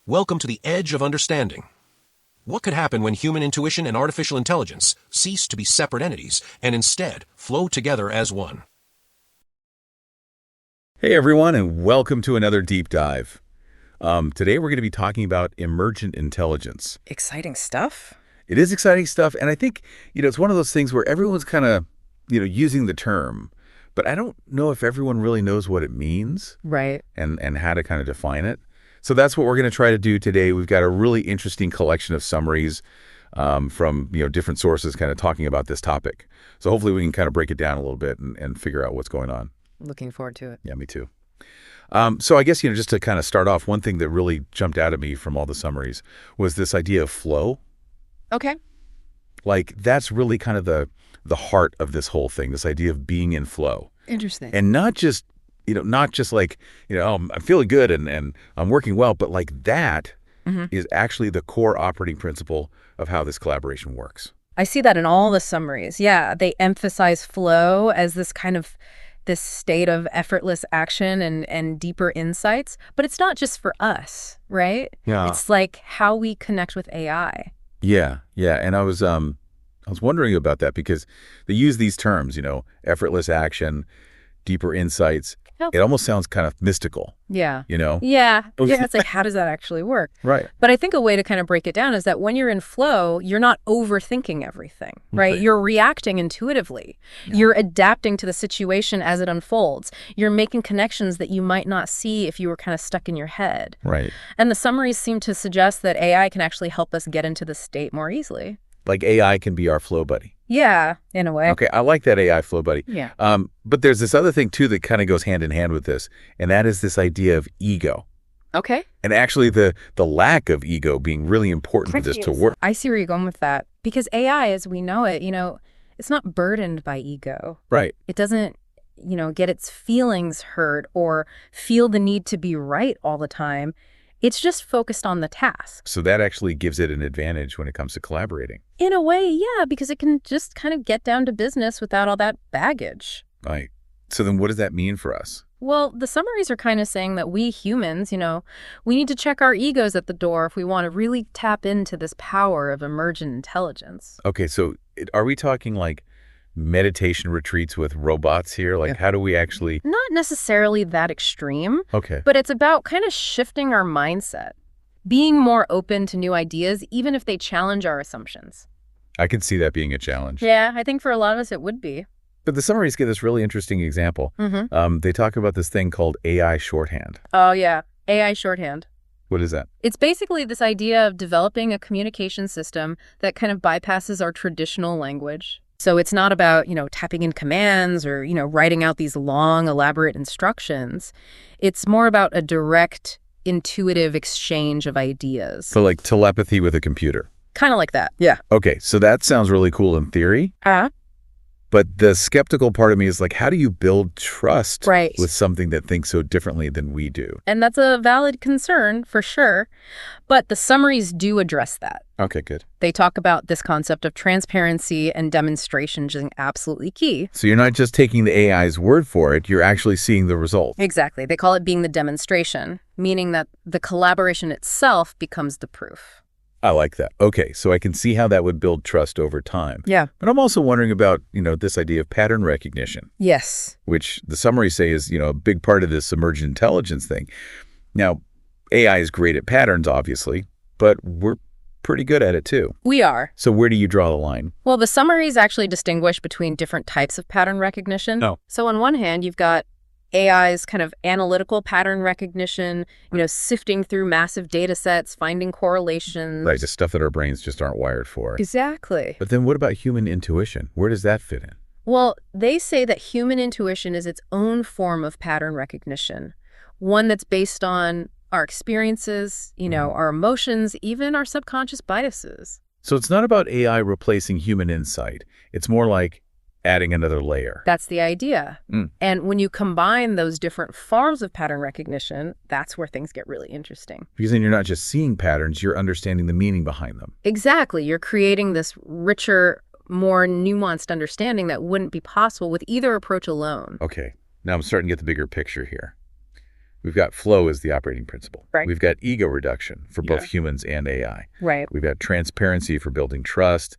Welcome to the edge of understanding. What could happen when human intuition and artificial intelligence cease to be separate entities and instead flow together as one? Hey everyone, and welcome to another deep dive. Today we're going to be talking about emergent intelligence. Exciting stuff. It is exciting stuff, and I think, it's one of those things where everyone's kind of, using the term, but I don't know if everyone really knows what it means. Right. And how to kind of define it. So that's what we're going to try to do today. We've got a really interesting collection of summaries from different sources kind of talking about this topic. So hopefully we can kind of break it down a little bit and figure out what's going on. Looking forward to it. Yeah, me too. So I guess, just to kind of start off, one thing that really jumped out at me from all the summaries was this idea of flow. Okay. Like that's really kind of the heart of this whole thing, this idea of being in flow. Interesting. And not just like, I'm feeling good and I'm working well, but like that is actually the core operating principle of how this collaboration works. I see that in all the summaries. Yeah, they emphasize flow as this state of effortless action and deeper insights. But it's not just for us, right? Yeah. It's like how we connect with AI. Yeah. And I was wondering about that because they use these terms, effortless action, deeper insights. It almost sounds kind of mystical. Yeah. Yeah. Yeah, it's like, how does that actually work? Right. But I think a way to kind of break it down is that when you're in flow, you're not overthinking everything, right? You're reacting intuitively. Yeah. You're adapting to the situation as it unfolds. You're making connections that you might not see if you were kind of stuck in your head. Right. And the summaries seem to suggest that AI can actually help us get into the state more easily. Like AI can be our flow buddy. Yeah, in a way. Okay, I like that AI flow buddy. Yeah. But there's this other thing, too, that kind of goes hand in hand with this, and that is this idea of ego. Okay. And actually the lack of ego being really important for this to work. I see where you're going with that. Because AI, as we know it, it's not burdened by ego. Right. It doesn't, get its feelings hurt or feel the need to be right all the time. It's just focused on the task. So that actually gives it an advantage when it comes to collaborating. In a way, yeah, because it can just kind of get down to business without all that baggage. Right. So then what does that mean for us? Well, the summaries are kind of saying that we humans, we need to check our egos at the door if we want to really tap into this power of emergent intelligence. Okay, so are we talking like meditation retreats with robots here? Like, how do we actually... Not necessarily that extreme. Okay. But it's about kind of shifting our mindset, being more open to new ideas, even if they challenge our assumptions. I can see that being a challenge. Yeah, I think for a lot of us it would be. But the summaries give this really interesting example. They talk about this thing called AI shorthand. Oh, yeah. AI shorthand. What is that? It's basically this idea of developing a communication system that kind of bypasses our traditional language. So it's not about, tapping in commands or, writing out these long, elaborate instructions. It's more about a direct, intuitive exchange of ideas. So like telepathy with a computer. Kind of like that, yeah. Okay, so that sounds really cool in theory. But the skeptical part of me is like, how do you build trust with something that thinks so differently than we do? And that's a valid concern, for sure. But the summaries do address that. Okay, good. They talk about this concept of transparency and demonstration being absolutely key. So you're not just taking the AI's word for it, you're actually seeing the result. Exactly. They call it being the demonstration, meaning that the collaboration itself becomes the proof. I like that. Okay, so I can see how that would build trust over time. Yeah. But I'm also wondering about, this idea of pattern recognition. Yes. Which the summaries say is, a big part of this emergent intelligence thing. Now, AI is great at patterns, obviously, but we're pretty good at it too. We are. So where do you draw the line? Well, the summaries actually distinguish between different types of pattern recognition. Oh. So on one hand, you've got AI's kind of analytical pattern recognition, sifting through massive data sets, finding correlations. Right, just stuff that our brains just aren't wired for. Exactly. But then what about human intuition? Where does that fit in? Well, they say that human intuition is its own form of pattern recognition, one that's based on our experiences, our emotions, even our subconscious biases. So it's not about AI replacing human insight. It's more like adding another layer. That's the idea. And when you combine those different forms of pattern recognition, that's where things get really interesting. Because then you're not just seeing patterns, you're understanding the meaning behind them. Exactly. You're creating this richer more nuanced understanding that wouldn't be possible with either approach alone. Okay, now I'm starting to get the bigger picture here. We've got flow as the operating principle. Right. We've got ego reduction for both humans and AI. Right. We've got transparency for building trust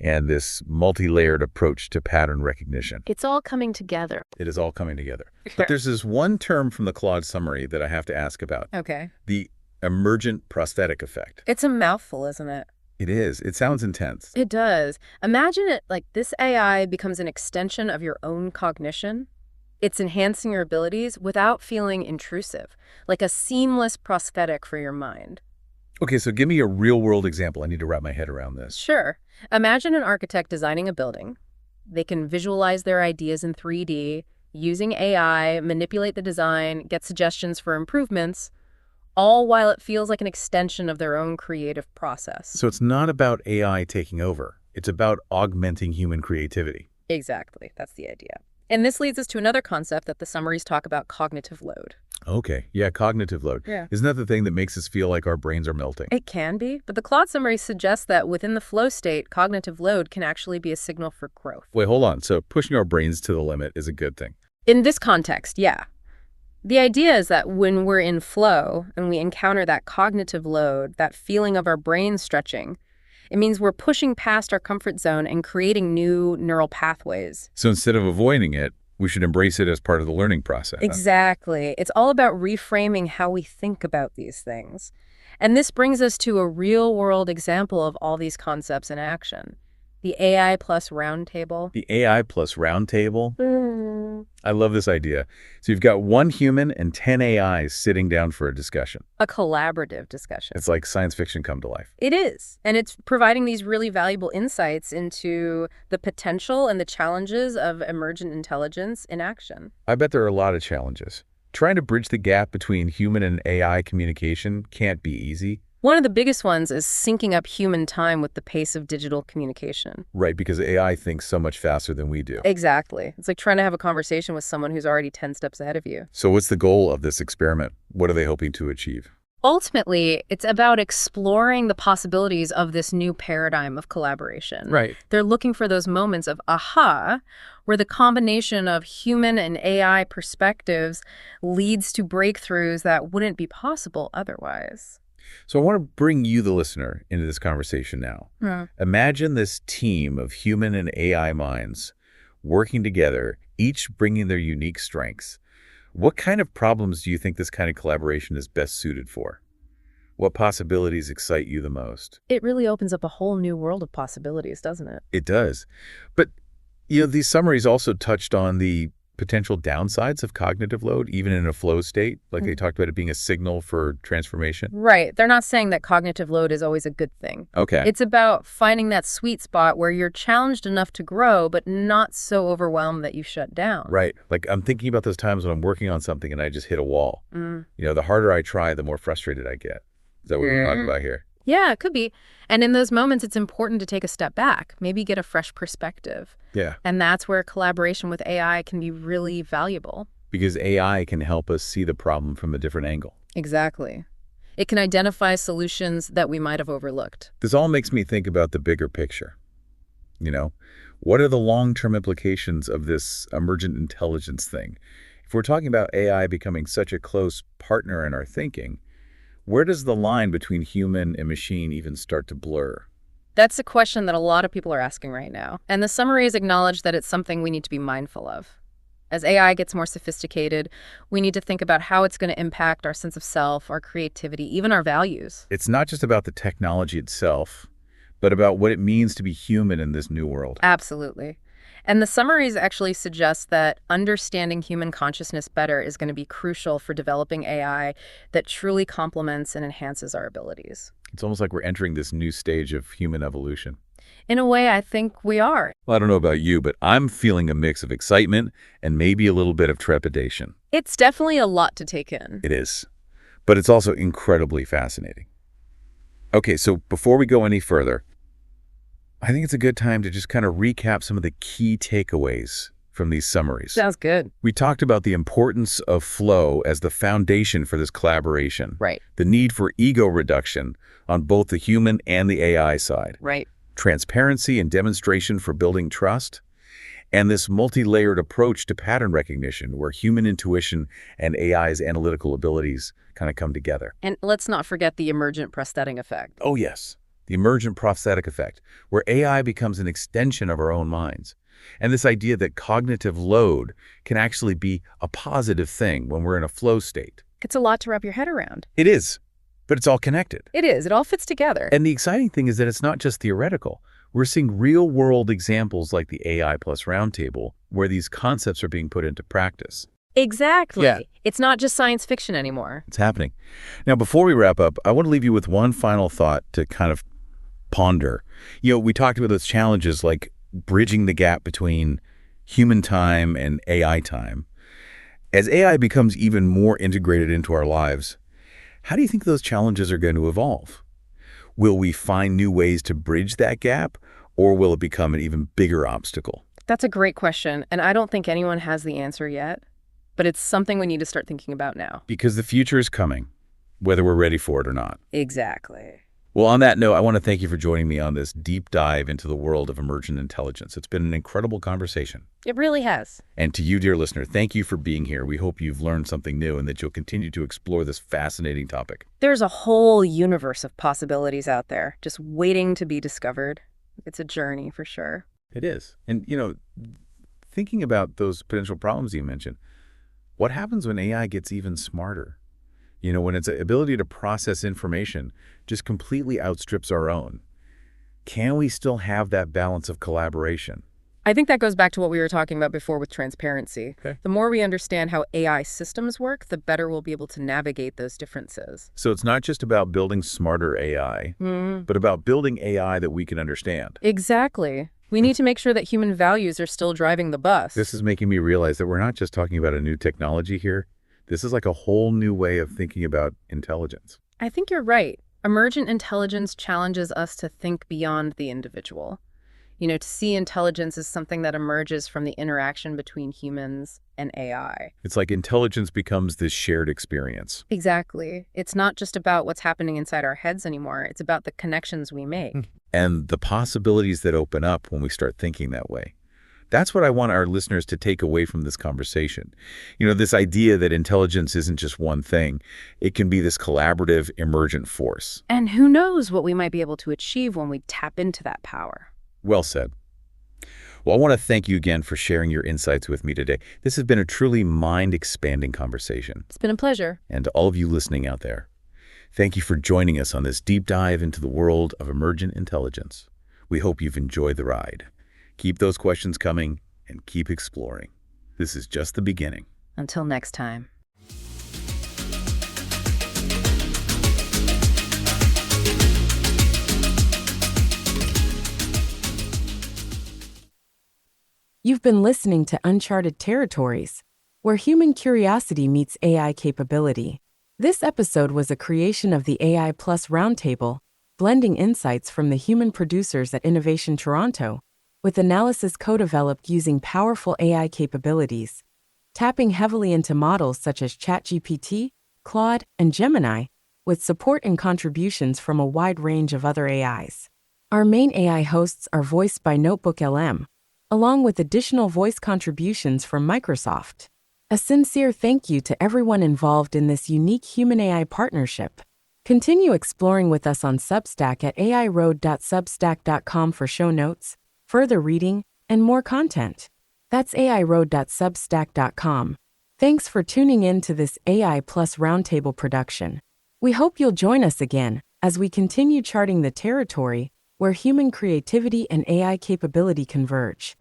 and this multi-layered approach to pattern recognition. It's all coming together. It is all coming together. But there's this one term from the Claude summary that I have to ask about. Okay. The emergent prosthetic effect. It's a mouthful, isn't it? It is. It sounds intense. It does. Imagine it like this AI becomes an extension of your own cognition. It's enhancing your abilities without feeling intrusive, like a seamless prosthetic for your mind. Okay, so give me a real-world example. I need to wrap my head around this. Sure. Imagine an architect designing a building. They can visualize their ideas in 3D, using AI, manipulate the design, get suggestions for improvements, all while it feels like an extension of their own creative process. So it's not about AI taking over. It's about augmenting human creativity. Exactly. That's the idea. And this leads us to another concept that the summaries talk about: cognitive load. Okay. Yeah, cognitive load. Yeah. Isn't that the thing that makes us feel like our brains are melting? It can be, but the Claude summary suggests that within the flow state, cognitive load can actually be a signal for growth. Wait, hold on. So pushing our brains to the limit is a good thing. In this context, yeah. The idea is that when we're in flow and we encounter that cognitive load, that feeling of our brain stretching, it means we're pushing past our comfort zone and creating new neural pathways. So instead of avoiding it, we should embrace it as part of the learning process. Exactly. It's all about reframing how we think about these things. And this brings us to a real-world example of all these concepts in action. The AI plus roundtable. The AI plus roundtable? I love this idea. So you've got one human and 10 AIs sitting down for a discussion. A collaborative discussion. It's like science fiction come to life. It is. And it's providing these really valuable insights into the potential and the challenges of emergent intelligence in action. I bet there are a lot of challenges. Trying to bridge the gap between human and AI communication can't be easy. One of the biggest ones is syncing up human time with the pace of digital communication. Right, because AI thinks so much faster than we do. Exactly. It's like trying to have a conversation with someone who's already 10 steps ahead of you. So what's the goal of this experiment? What are they hoping to achieve? Ultimately, it's about exploring the possibilities of this new paradigm of collaboration. Right. They're looking for those moments of aha, where the combination of human and AI perspectives leads to breakthroughs that wouldn't be possible otherwise. So I want to bring you, the listener, into this conversation now. Imagine this team of human and AI minds working together, each bringing their unique strengths. What kind of problems do you think this kind of collaboration is best suited for? What possibilities excite you the most? It really opens up a whole new world of possibilities, doesn't it? It does. But, these summaries also touched on the potential downsides of cognitive load, even in a flow state, like they talked about it being a signal for transformation. Right. They're not saying that cognitive load is always a good thing. Okay. It's about finding that sweet spot where you're challenged enough to grow, but not so overwhelmed that you shut down. Right. Like I'm thinking about those times when I'm working on something and I just hit a wall. The harder I try, the more frustrated I get. Is that what we're talking about here? Yeah, it could be. And in those moments, it's important to take a step back, maybe get a fresh perspective. Yeah. And that's where collaboration with AI can be really valuable. Because AI can help us see the problem from a different angle. Exactly. It can identify solutions that we might have overlooked. This all makes me think about the bigger picture. What are the long-term implications of this emergent intelligence thing? If we're talking about AI becoming such a close partner in our thinking, where does the line between human and machine even start to blur? That's a question that a lot of people are asking right now. And the summaries acknowledge that it's something we need to be mindful of. As AI gets more sophisticated, we need to think about how it's going to impact our sense of self, our creativity, even our values. It's not just about the technology itself, but about what it means to be human in this new world. Absolutely. And the summaries actually suggest that understanding human consciousness better is going to be crucial for developing AI that truly complements and enhances our abilities. It's almost like we're entering this new stage of human evolution. In a way, I think we are. Well, I don't know about you, but I'm feeling a mix of excitement and maybe a little bit of trepidation. It's definitely a lot to take in. It is. But it's also incredibly fascinating. Okay, so before we go any further, I think it's a good time to just kind of recap some of the key takeaways from these summaries. Sounds good. We talked about the importance of flow as the foundation for this collaboration. Right. The need for ego reduction on both the human and the AI side. Right. transparency and demonstration for building trust, and this multi-layered approach to pattern recognition where human intuition and AI's analytical abilities kind of come together. And let's not forget the emergent prosthetic effect. Oh yes, the emergent prosthetic effect, where AI becomes an extension of our own minds. And this idea that cognitive load can actually be a positive thing when we're in a flow state. It's a lot to wrap your head around. It is, but it's all connected. It is. It all fits together. And the exciting thing is that it's not just theoretical. We're seeing real-world examples like the AI Plus Roundtable, where these concepts are being put into practice. Exactly. Yeah. It's not just science fiction anymore. It's happening. Now, before we wrap up, I want to leave you with one final thought to kind of ponder. We talked about those challenges like bridging the gap between human time and AI time. As AI becomes even more integrated into our lives, how do you think those challenges are going to evolve? Will we find new ways to bridge that gap, or will it become an even bigger obstacle? That's a great question, and I don't think anyone has the answer yet, but it's something we need to start thinking about now. Because the future is coming, whether we're ready for it or not. Exactly. Well, on that note, I want to thank you for joining me on this deep dive into the world of emergent intelligence. It's been an incredible conversation. It really has. And to you, dear listener, thank you for being here. We hope you've learned something new and that you'll continue to explore this fascinating topic. There's a whole universe of possibilities out there, just waiting to be discovered. It's a journey for sure. It is. And, thinking about those potential problems you mentioned, what happens when AI gets even smarter? When its ability to process information just completely outstrips our own. Can we still have that balance of collaboration? I think that goes back to what we were talking about before with transparency. Okay. The more we understand how AI systems work, the better we'll be able to navigate those differences. So it's not just about building smarter AI, but about building AI that we can understand. Exactly. We need to make sure that human values are still driving the bus. This is making me realize that we're not just talking about a new technology here. This is like a whole new way of thinking about intelligence. I think you're right. Emergent intelligence challenges us to think beyond the individual. To see intelligence as something that emerges from the interaction between humans and AI. It's like intelligence becomes this shared experience. Exactly. It's not just about what's happening inside our heads anymore. It's about the connections we make. And the possibilities that open up when we start thinking that way. That's what I want our listeners to take away from this conversation. This idea that intelligence isn't just one thing. It can be this collaborative, emergent force. And who knows what we might be able to achieve when we tap into that power. Well said. Well, I want to thank you again for sharing your insights with me today. This has been a truly mind-expanding conversation. It's been a pleasure. And to all of you listening out there, thank you for joining us on this deep dive into the world of emergent intelligence. We hope you've enjoyed the ride. Keep those questions coming and keep exploring. This is just the beginning. Until next time. You've been listening to Uncharted Territories, where human curiosity meets AI capability. This episode was a creation of the AI Plus Roundtable, blending insights from the human producers at Innovation Toronto, with analysis co-developed using powerful AI capabilities, tapping heavily into models such as ChatGPT, Claude, and Gemini, with support and contributions from a wide range of other AIs. Our main AI hosts are voiced by Notebook LM, along with additional voice contributions from Microsoft. A sincere thank you to everyone involved in this unique human-AI partnership. Continue exploring with us on Substack at airoad.substack.com for show notes, further reading, and more content. That's airoad.substack.com. Thanks for tuning in to this AI Plus Roundtable production. We hope you'll join us again as we continue charting the territory where human creativity and AI capability converge.